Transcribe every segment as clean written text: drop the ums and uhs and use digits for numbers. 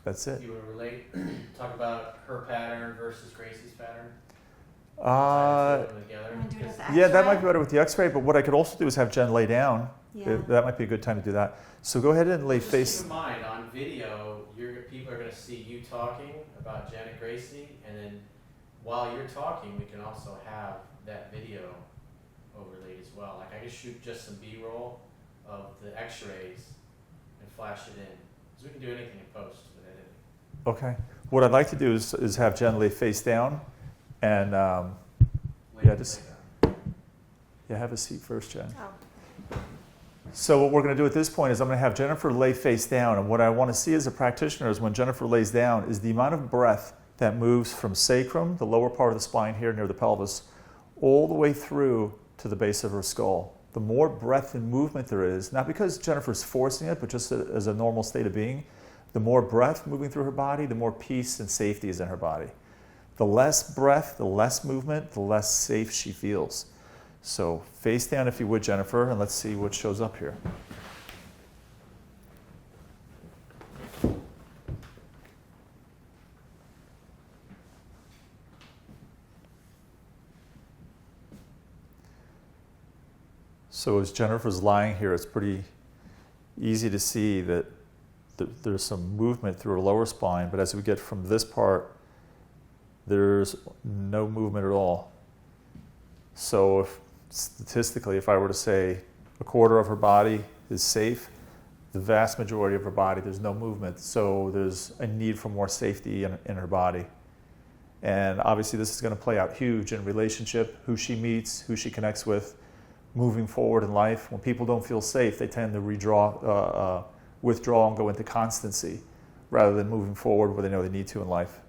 That's it. You would talk about her pattern versus Gracie's pattern? Yeah, that might be better with the x-ray, but what I could also do is have Jen lay down. Yeah. That might be a good time to do that. So go ahead and lay Just face. keep in mind, on video, people are going to see you talking about Jen and Gracie, and then while you're talking, we can also have that video overlaid as well. Like I could shoot just some B-roll of the x-rays and flash it in. Because we can do anything in post with editing. Okay. What I'd like to do is have Jen lay face down, and have a seat first, Jen. Oh. So what we're going to do at this point is I'm going to have Jennifer lay face down, and what I want to see as a practitioner is when Jennifer lays down is the amount of breath that moves from sacrum, the lower part of the spine here near the pelvis, all the way through to the base of her skull. The more breath and movement there is, not because Jennifer's forcing it, but just as a normal state of being, the more breath moving through her body, the more peace and safety is in her body. The less breath, the less movement, the less safe she feels. So face down if you would, Jennifer, and let's see what shows up here. So as Jennifer's lying here, it's pretty easy to see that there's some movement through her lower spine, but as we get from this part, there's no movement at all. So statistically, if I were to say a quarter of her body is safe, the vast majority of her body, there's no movement. So there's a need for more safety in her body. And obviously this is going to play out huge in relationship, who she meets, who she connects with, moving forward in life. When people don't feel safe, they tend to withdraw and go into constancy rather than moving forward where they know they need to in life.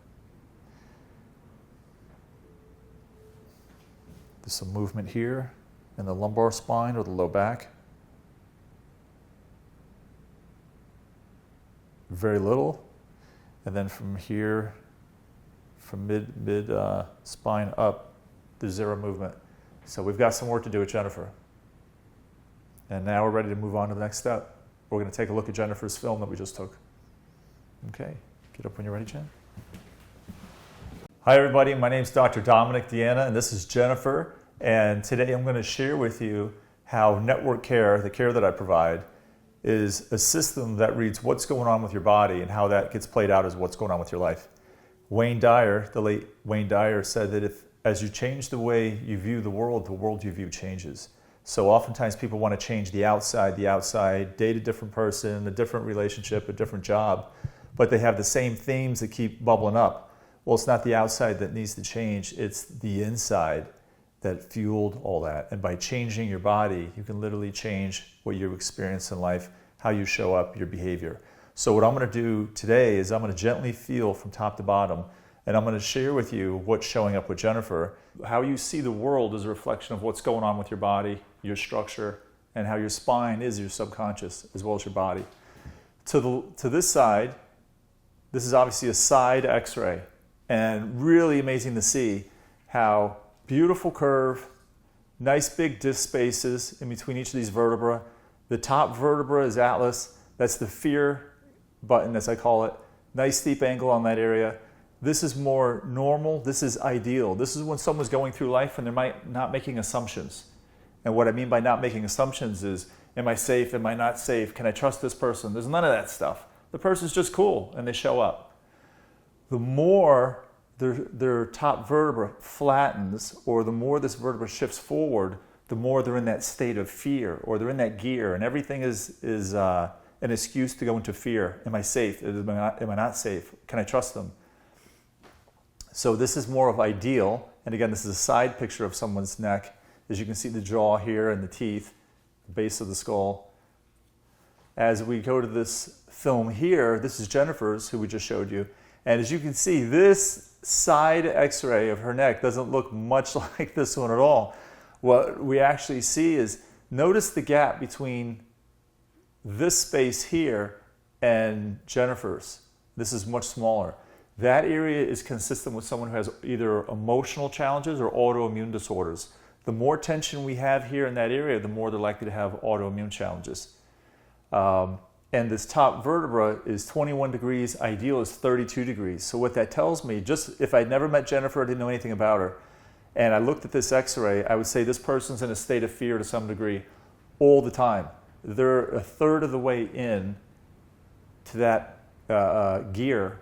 There's some movement here in the lumbar spine or the low back. Very little. And then from here, from mid spine up, there's zero movement. So we've got some work to do with Jennifer. And now we're ready to move on to the next step. We're going to take a look at Jennifer's film that we just took. Okay, get up when you're ready, Jen. Hi everybody, my name is Dr. Dominick D'Anna, and this is Jennifer. And today I'm going to share with you how Network Care, the care that I provide, is a system that reads what's going on with your body and how that gets played out as what's going on with your life. Wayne Dyer, the late Wayne Dyer, said that as you change the way you view the world you view changes. So oftentimes people want to change the outside, date a different person, a different relationship, a different job, but they have the same themes that keep bubbling up. Well, it's not the outside that needs to change, it's the inside that fueled all that. And by changing your body, you can literally change what you experience in life, how you show up, your behavior. So what I'm going to do today is I'm going to gently feel from top to bottom, and I'm going to share with you what's showing up with Jennifer, how you see the world as a reflection of what's going on with your body, your structure, and how your spine is your subconscious as well as your body. To this side, this is obviously a side x-ray, and really amazing to see how beautiful curve, nice big disc spaces in between each of these vertebrae. The top vertebra is atlas, that's the fear button as I call it, nice steep angle on that area. This is more normal, this is ideal. This is when someone's going through life and they're not making assumptions. And what I mean by not making assumptions is, am I safe, am I not safe, can I trust this person? There's none of that stuff. The person's just cool and they show up. The more their top vertebra flattens, or the more this vertebra shifts forward, the more they're in that state of fear, or they're in that gear, and everything is an excuse to go into fear. Am I safe? Am I not safe? Can I trust them? So this is more of ideal, and again, this is a side picture of someone's neck. As you can see the jaw here and the teeth, the base of the skull. As we go to this film here, this is Jennifer's, who we just showed you, and as you can see, this side x-ray of her neck doesn't look much like this one at all. What we actually see is, notice the gap between this space here and Jennifer's. This is much smaller. That area is consistent with someone who has either emotional challenges or autoimmune disorders. The more tension we have here in that area, the more they're likely to have autoimmune challenges. and this top vertebra is 21 degrees, ideal is 32 degrees. So what that tells me, just if I'd never met Jennifer, I didn't know anything about her, and I looked at this x-ray, I would say this person's in a state of fear to some degree all the time. They're a third of the way in to that gear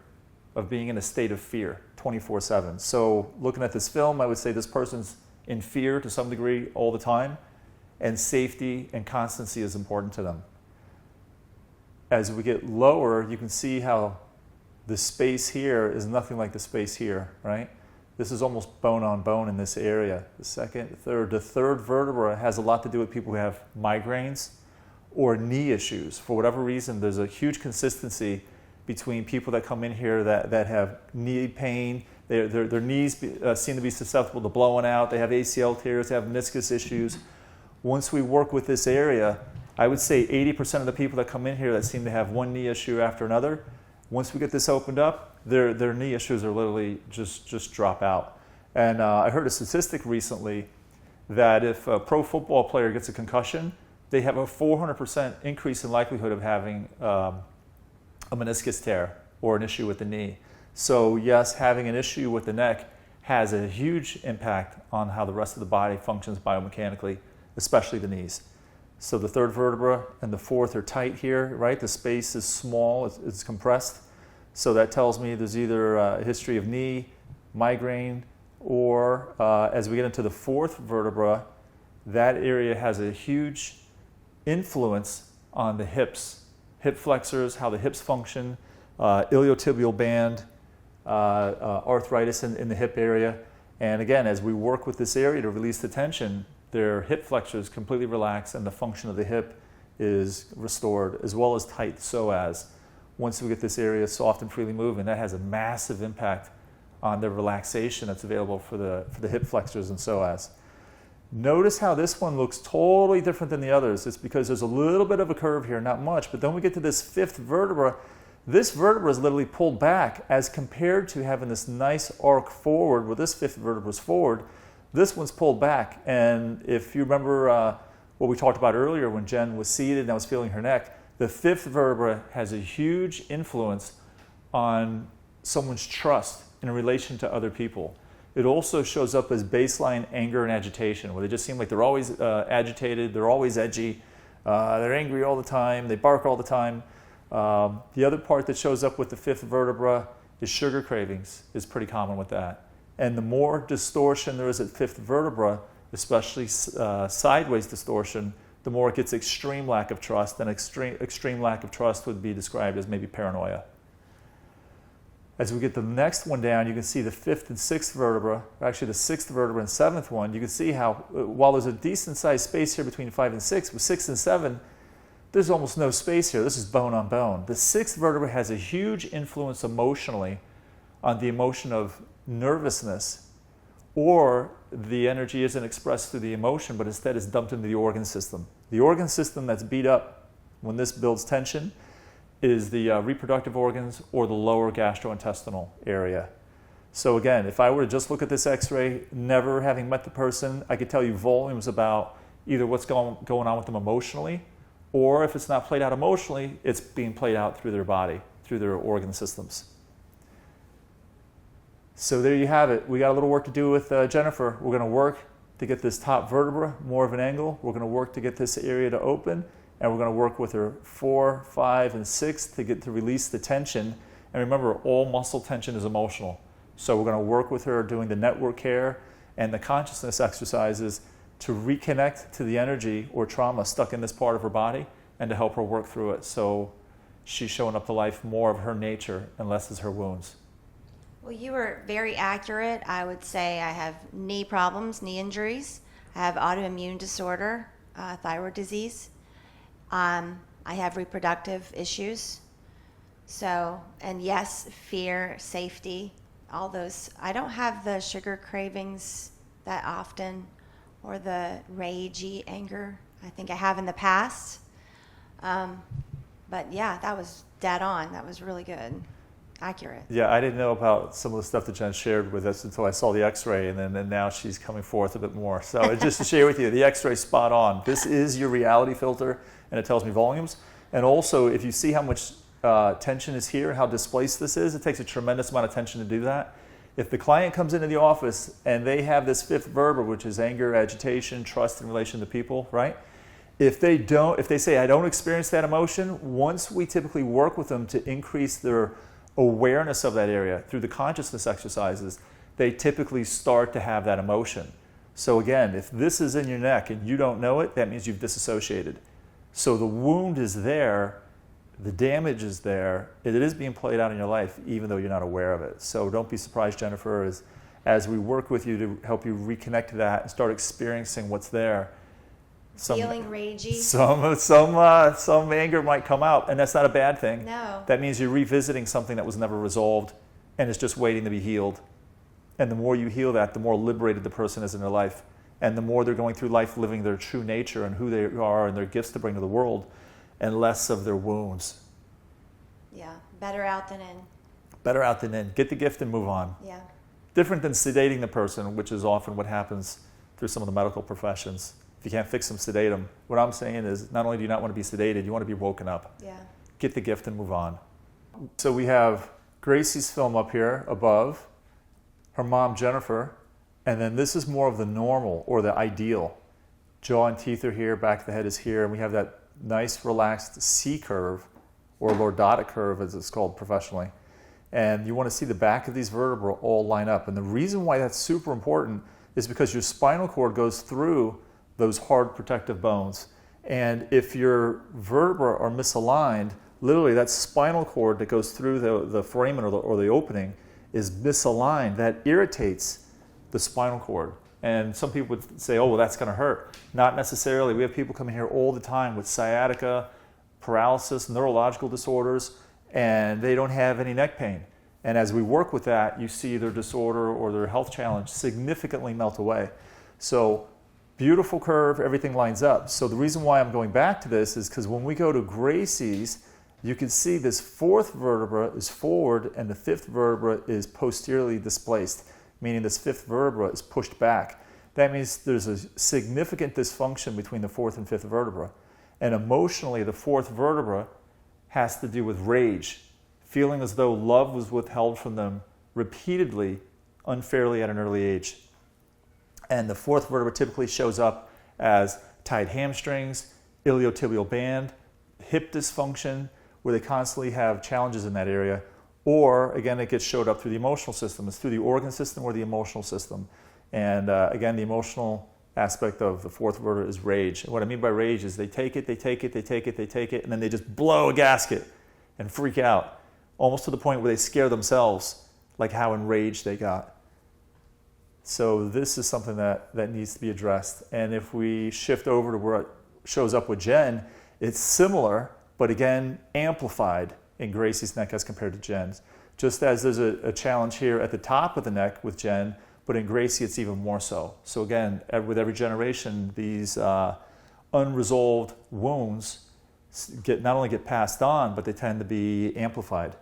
of being in a state of fear 24/7. So looking at this film, I would say this person's in fear to some degree all the time, and safety and constancy is important to them. As we get lower, you can see how the space here is nothing like the space here, right? This is almost bone on bone in this area. The third vertebra has a lot to do with people who have migraines or knee issues. For whatever reason, there's a huge consistency between people that come in here that have knee pain. Their knees seem to be susceptible to blowing out. They have ACL tears, they have meniscus issues. Once we work with this area, I would say 80% of the people that come in here that seem to have one knee issue after another, once we get this opened up, their knee issues are literally just drop out. And I heard a statistic recently that if a pro football player gets a concussion, they have a 400% increase in likelihood of having a meniscus tear or an issue with the knee. So yes, having an issue with the neck has a huge impact on how the rest of the body functions biomechanically, especially the knees. So the third vertebra and the fourth are tight here, right? The space is small, it's compressed. So that tells me there's either a history of knee, migraine, or as we get into the fourth vertebra, that area has a huge influence on the hips, hip flexors, how the hips function, iliotibial band, arthritis in the hip area. And again, as we work with this area to release the tension, their hip flexors completely relax and the function of the hip is restored, as well as tight psoas. Once we get this area soft and freely moving, that has a massive impact on the relaxation that's available for the hip flexors and psoas. Notice how this one looks totally different than the others. It's because there's a little bit of a curve here, not much, but then we get to this fifth vertebra. This vertebra is literally pulled back as compared to having this nice arc forward where this fifth vertebra is forward. This one's pulled back. And if you remember what we talked about earlier when Jen was seated and I was feeling her neck, the fifth vertebra has a huge influence on someone's trust in relation to other people. It also shows up as baseline anger and agitation, where they just seem like they're always agitated, they're always edgy, they're angry all the time, they bark all the time. The other part that shows up with the fifth vertebra is sugar cravings, is pretty common with that. And the more distortion there is at fifth vertebra, especially sideways distortion, the more it gets extreme lack of trust, and extreme lack of trust would be described as maybe paranoia. As we get the next one down, you can see the fifth and sixth vertebra, actually the sixth vertebra and seventh one. You can see how, while there's a decent sized space here between 5 and 6, with 6 and 7, there's almost no space here. This is bone on bone. The sixth vertebra has a huge influence emotionally on the emotion of nervousness, or the energy isn't expressed through the emotion, but instead is dumped into the organ system. The organ system that's beat up when this builds tension is the reproductive organs or the lower gastrointestinal area. So again, if I were to just look at this x-ray, never having met the person, I could tell you volumes about either what's going on with them emotionally, or if it's not played out emotionally, it's being played out through their body, through their organ systems. So there you have it. We got a little work to do with Jennifer. We're going to work to get this top vertebra more of an angle. We're going to work to get this area to open. And we're going to work with her 4, 5, and 6 to release the tension. And remember, all muscle tension is emotional. So we're going to work with her doing the network care and the consciousness exercises to reconnect to the energy or trauma stuck in this part of her body and to help her work through it. So she's showing up to life more of her nature and less as her wounds. Well, you were very accurate. I would say I have knee problems, knee injuries. I have autoimmune disorder, thyroid disease. I have reproductive issues. So, and yes, fear, safety, all those. I don't have the sugar cravings that often or the ragey anger. I think I have in the past. But yeah, that was dead on. That was really good. Accurate. Yeah, I didn't know about some of the stuff that Jen shared with us until I saw the x-ray, and now she's coming forth a bit more. So just to share with you, the x-ray spot on. This is your reality filter, and it tells me volumes. And also, if you see how much tension is here, how displaced this is, it takes a tremendous amount of tension to do that. If the client comes into the office and they have this fifth vertebra, which is anger, agitation, trust in relation to people, right? If they say, I don't experience that emotion, once we typically work with them to increase their awareness of that area through the consciousness exercises, they typically start to have that emotion. So again, if this is in your neck and you don't know it, that means you've disassociated. So the wound is there, the damage is there, it is being played out in your life even though you're not aware of it. So don't be surprised, Jennifer, as we work with you to help you reconnect to that and start experiencing what's there. Feeling ragey. Some anger might come out, and that's not a bad thing. No. That means you're revisiting something that was never resolved and it's just waiting to be healed. And the more you heal that, the more liberated the person is in their life. And the more they're going through life living their true nature and who they are and their gifts to bring to the world, and less of their wounds. Yeah, better out than in. Better out than in. Get the gift and move on. Yeah. Different than sedating the person, which is often what happens through some of the medical professions. If you can't fix them, sedate them. What I'm saying is, not only do you not want to be sedated, you want to be woken up. Yeah. Get the gift and move on. So we have Gracie's film up here above, her mom Jennifer, and then this is more of the normal or the ideal. Jaw and teeth are here, back of the head is here, and we have that nice relaxed C curve, or lordotic curve as it's called professionally. And you want to see the back of these vertebrae all line up. And the reason why that's super important is because your spinal cord goes through those hard protective bones. And if your vertebrae are misaligned, literally that spinal cord that goes through the foramen or the opening is misaligned. That irritates the spinal cord. And some people would say, oh, well, that's going to hurt. Not necessarily. We have people coming here all the time with sciatica, paralysis, neurological disorders, and they don't have any neck pain. And as we work with that, you see their disorder or their health challenge significantly melt away. So beautiful curve, everything lines up. So the reason why I'm going back to this is because when we go to Gracie's, you can see this fourth vertebra is forward and the fifth vertebra is posteriorly displaced, meaning this fifth vertebra is pushed back. That means there's a significant dysfunction between the fourth and fifth vertebra. And emotionally, the fourth vertebra has to do with rage, feeling as though love was withheld from them repeatedly, unfairly at an early age. And the fourth vertebra typically shows up as tight hamstrings, iliotibial band, hip dysfunction, where they constantly have challenges in that area. Or, again, it gets showed up through the emotional system. It's through the organ system or the emotional system. And again, the emotional aspect of the fourth vertebra is rage. And what I mean by rage is they take it, and then they just blow a gasket and freak out, almost to the point where they scare themselves, like how enraged they got. So this is something that needs to be addressed. And if we shift over to where it shows up with Jen, it's similar, but again, amplified in Gracie's neck as compared to Jen's. Just as there's a challenge here at the top of the neck with Jen, but in Gracie it's even more so. So again, with every generation, these unresolved wounds not only get passed on, but they tend to be amplified.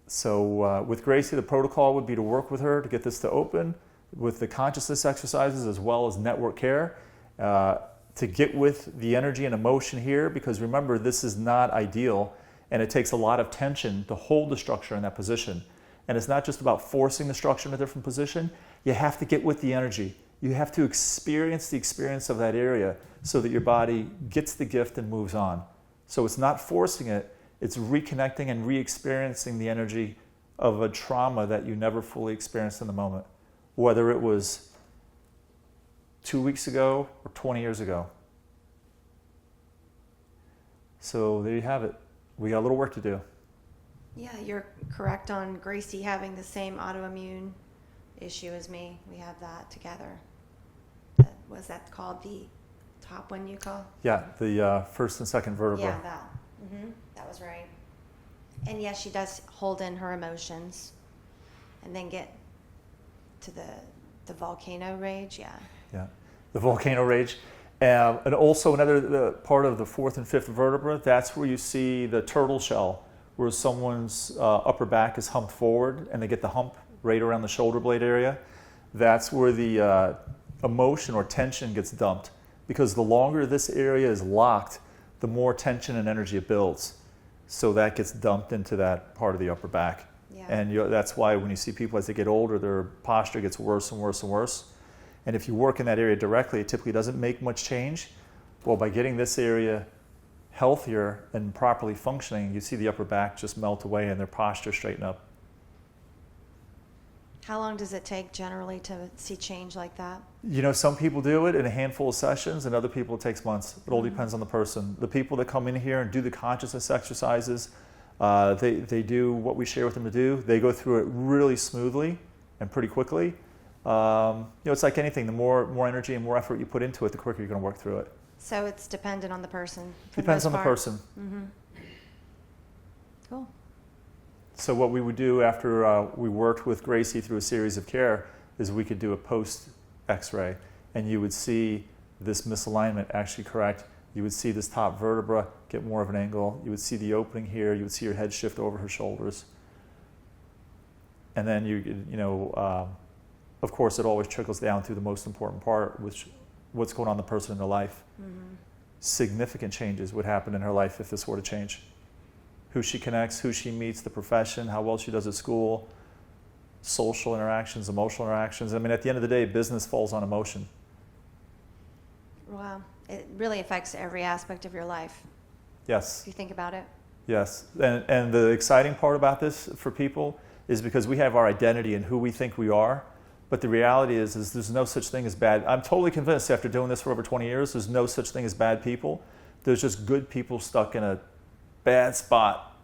So with Gracie, the protocol would be to work with her to get this to open with the consciousness exercises as well as network care. To get with the energy and emotion here, because remember, this is not ideal and it takes a lot of tension to hold the structure in that position. And it's not just about forcing the structure in a different position. You have to get with the energy. You have to experience the experience of that area so that your body gets the gift and moves on. So it's not forcing it, it's reconnecting and re-experiencing the energy of a trauma that you never fully experienced in the moment, whether it was 2 weeks ago or 20 years ago. So there you have it. We got a little work to do. Yeah, you're correct on Gracie having the same autoimmune issue as me. We have that together. Was that called the top one you call? Yeah, the first and second vertebra. Yeah, that. That was right. And yes, she does hold in her emotions and then get to the volcano rage, yeah. Yeah, the volcano rage. And also another part of the fourth and fifth vertebra, that's where you see the turtle shell, where someone's upper back is humped forward and they get the hump right around the shoulder blade area. That's where the emotion or tension gets dumped because the longer this area is locked, the more tension and energy it builds. So that gets dumped into that part of the upper back. Yeah. And that's why when you see people as they get older, their posture gets worse and worse and worse. And if you work in that area directly, it typically doesn't make much change. Well, by getting this area healthier and properly functioning, you see the upper back just melt away and their posture straighten up. How long does it take generally to see change like that? You know, some people do it in a handful of sessions, and other people it takes months. It all depends on the person. The people that come in here and do the consciousness exercises, they do what we share with them to do. They go through it really smoothly and pretty quickly. You know, it's like anything. The more energy and more effort you put into it, the quicker you're going to work through it. So it's dependent on the person. For Depends the on most the part? person. Mm-hmm. Cool. So what we would do after we worked with Gracie through a series of care is we could do a post x-ray, and you would see this misalignment actually correct. You would see this top vertebra get more of an angle. You would see the opening here. You would see her head shift over her shoulders. And then of course, it always trickles down to the most important part, which what's going on in the person in their life. Mm-hmm. Significant changes would happen in her life if this were to change. Who she connects, who she meets, the profession, how well she does at school, social interactions, emotional interactions. I mean, at the end of the day, business falls on emotion. Wow. It really affects every aspect of your life, Yes, if you think about it. yes. And the exciting part about this for people is because we have our identity and who we think we are, but the reality is there's no such thing as bad. I'm totally convinced after doing this for over 20 years, there's no such thing as bad people. There's just good people stuck in a bad spot.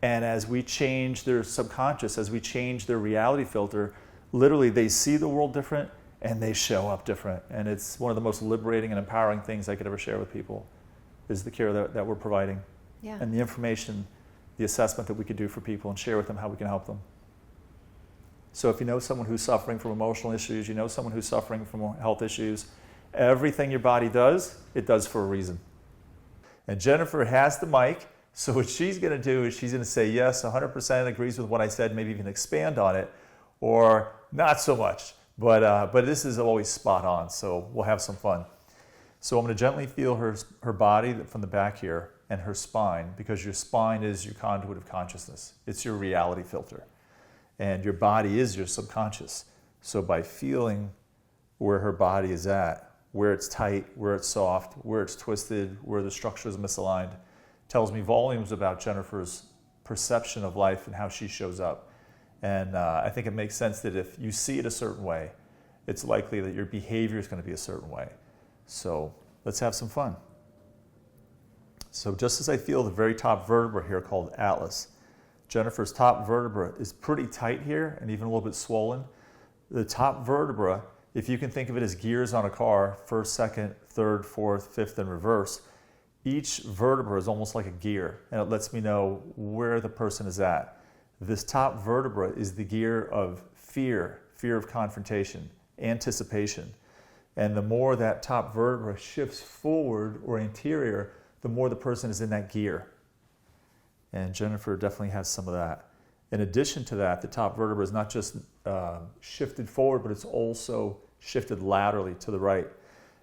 And as we change their subconscious, as we change their reality filter, literally they see the world different and they show up different. And it's one of the most liberating and empowering things I could ever share with people, is the care that we're providing. Yeah. And the information, the assessment that we could do for people and share with them how we can help them. So if you know someone who's suffering from emotional issues, you know someone who's suffering from health issues, everything your body does, it does for a reason. And Jennifer has the mic, so what she's going to do is she's going to say, yes, 100% agrees with what I said, maybe even expand on it, or not so much. But this is always spot on, so we'll have some fun. So I'm going to gently feel her body from the back here and her spine, because your spine is your conduit of consciousness. It's your reality filter. And your body is your subconscious. So by feeling where her body is at, where it's tight, where it's soft, where it's twisted, where the structure is misaligned, tells me volumes about Jennifer's perception of life and how she shows up. And I think it makes sense that if you see it a certain way, it's likely that your behavior is going to be a certain way. So let's have some fun. So just as I feel the very top vertebra here called atlas, Jennifer's top vertebra is pretty tight here and even a little bit swollen. The top vertebra, if you can think of it as gears on a car, first, second, third, fourth, fifth, and reverse, each vertebra is almost like a gear, and it lets me know where the person is at. This top vertebra is the gear of fear of confrontation, anticipation. And the more that top vertebra shifts forward or anterior, the more the person is in that gear. And Jennifer definitely has some of that. In addition to that, the top vertebra is not just shifted forward, but it's also shifted laterally to the right.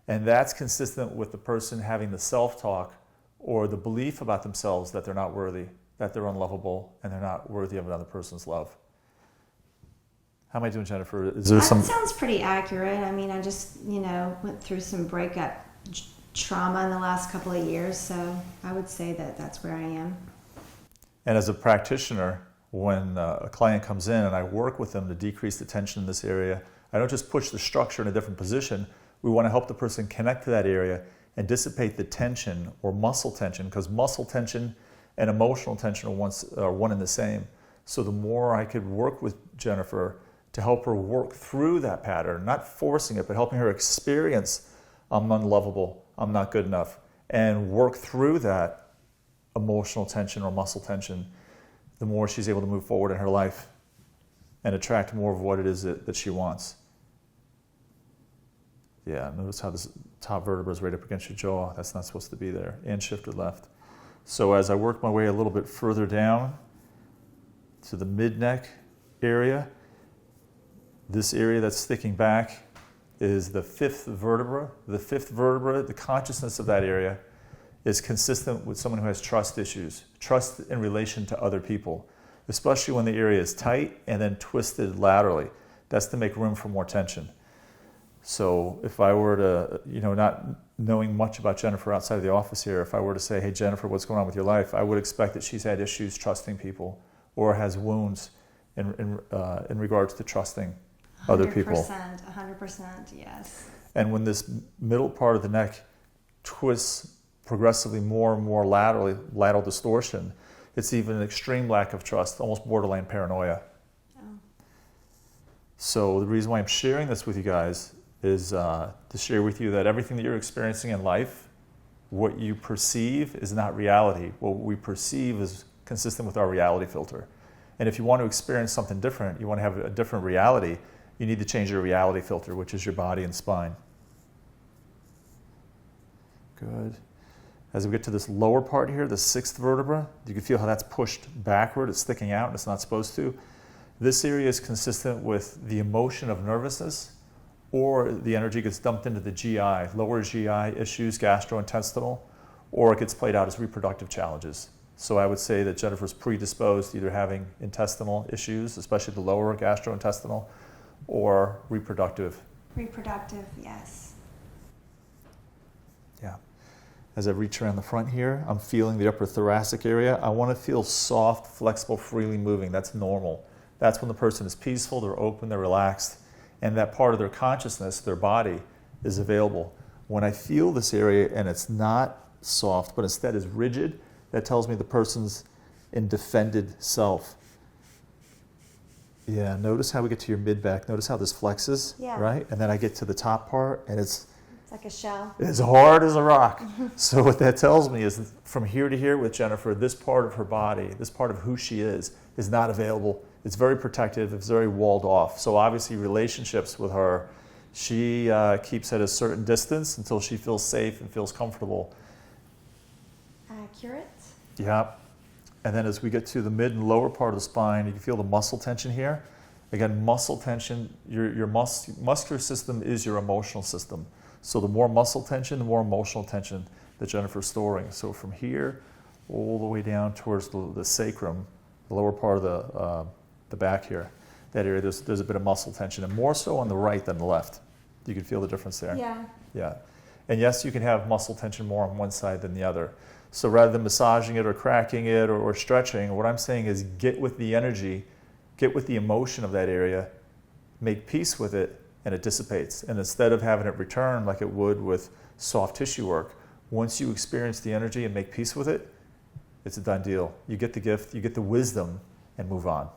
And that's consistent with the person having the self-talk or the belief about themselves that they're not worthy, that they're unlovable, and they're not worthy of another person's love. How am I doing, Jennifer? Is there That sounds pretty accurate. I mean, I just, went through some breakup trauma in the last couple of years, so I would say that that's where I am. And as a practitioner, when a client comes in and I work with them to decrease the tension in this area, I don't just push the structure in a different position. We want to help the person connect to that area and dissipate the tension or muscle tension, because muscle tension and emotional tension are one and the same. So the more I could work with Jennifer to help her work through that pattern, not forcing it, but helping her experience I'm unlovable, I'm not good enough, and work through that emotional tension or muscle tension, the more she's able to move forward in her life and attract more of what it is that she wants. Yeah, notice how this top vertebra is right up against your jaw. That's not supposed to be there, and shifted left. So as I work my way a little bit further down to the mid-neck area, this area that's sticking back is the fifth vertebra. The fifth vertebra, the consciousness of that area is consistent with someone who has trust issues, trust in relation to other people, especially when the area is tight and then twisted laterally. That's to make room for more tension. So if I were to, not knowing much about Jennifer outside of the office here, if I were to say, hey, Jennifer, what's going on with your life? I would expect that she's had issues trusting people or has wounds in regards to trusting other people. 100%, yes. And when this middle part of the neck twists progressively more and more lateral distortion, it's even an extreme lack of trust, almost borderline paranoia. Oh. So the reason why I'm sharing this with you guys is to share with you that everything that you're experiencing in life, what you perceive is not reality. What we perceive is consistent with our reality filter. And if you want to experience something different, you want to have a different reality, you need to change your reality filter, which is your body and spine. Good. As we get to this lower part here, the sixth vertebra, you can feel how that's pushed backward. It's sticking out and it's not supposed to. This area is consistent with the emotion of nervousness, or the energy gets dumped into the GI, lower GI issues, gastrointestinal, or it gets played out as reproductive challenges. So I would say that Jennifer's predisposed to either having intestinal issues, especially the lower gastrointestinal, or reproductive. Reproductive, yes. Yeah. As I reach around the front here, I'm feeling the upper thoracic area. I want to feel soft, flexible, freely moving. That's normal. That's when the person is peaceful, they're open, they're relaxed, and that part of their consciousness, their body, is available. When I feel this area and it's not soft, but instead is rigid, that tells me the person's in defended self. Yeah, notice how we get to your mid-back. Notice how this flexes, Yeah. right? And then I get to the top part, and it's like a shell. as hard as a rock. So what that tells me is from here to here with Jennifer, this part of her body, this part of who she is not available. It's very protective. It's very walled off. So obviously relationships with her, she keeps at a certain distance until she feels safe and feels comfortable. Accurate. Yeah. And then as we get to the mid and lower part of the spine, you can feel the muscle tension here. Again, muscle tension, your muscular system is your emotional system. So the more muscle tension, the more emotional tension that Jennifer's storing. So from here all the way down towards the sacrum, the lower part of the back here, that area, there's a bit of muscle tension, and more so on the right than the left. You can feel the difference there. Yeah. Yeah. And yes, you can have muscle tension more on one side than the other. So rather than massaging it or cracking it or stretching, what I'm saying is get with the energy, get with the emotion of that area, make peace with it, and it dissipates. And instead of having it return like it would with soft tissue work, once you experience the energy and make peace with it, it's a done deal. You get the gift, you get the wisdom, and move on.